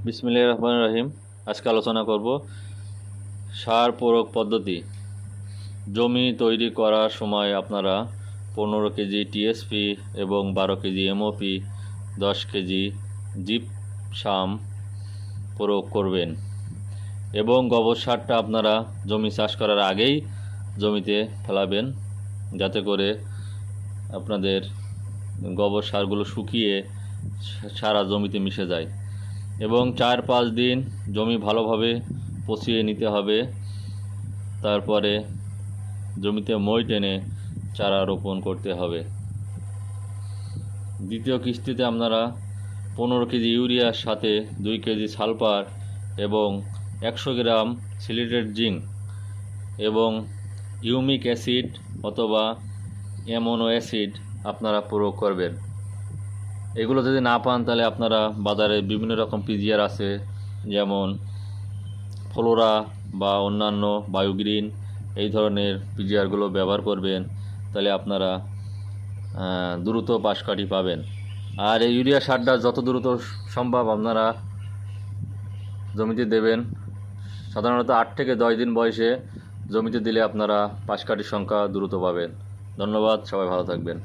বিসমিল্লাহির রহমানির রহিম। আজকে আলোচনা করব সার প্রয়োগ পদ্ধতি। জমি তৈরি করার সময় আপনারা 15 কেজি টিএসপি এবং 12 কেজি এমওপি, 10 কেজি জিপসাম প্রয়োগ করবেন এবং গোবর সারটা আপনারা জমি চাষ করার আগেই জমিতে ফেলাবেন, যাতে করে আপনাদের গোবর সারগুলো শুকিয়ে সারা জমিতে মিশে যায়। এবং 4-5 দিন জমি ভালোভাবে পচিয়ে নিতে হবে। তারপরে জমিতে মই টেনে চারা রোপণ করতে হবে। দ্বিতীয় কিস্তিতে আপনারা 15 কেজি ইউরিয়ার সাথে 2 কেজি সালফার এবং 100 গ্রাম সিলিটেড জিঙ্ক এবং ইউমিক অ্যাসিড অথবা অ্যামোনো অ্যাসিড আপনারা প্রয়োগ করবেন। এগুলো যদি না পান তাহলে আপনারা বাজারে বিভিন্ন রকম পিজিআর আছে, যেমন ফ্লোরা বা অন্যান্য বায়োগ্রিন, এই ধরনের পিজিআরগুলো ব্যবহার করবেন। তাহলে আপনারা দ্রুত পাশকাঠি পাবেন। আর এই ইউরিয়া সারটা যত দ্রুত সম্ভব আপনারা জমিতে দেবেন। সাধারণত 8 থেকে 10 দিন বয়সে জমিতে দিলে আপনারা পাশকাঠির সংখ্যা দ্রুত পাবেন। ধন্যবাদ, সবাই ভালো থাকবেন।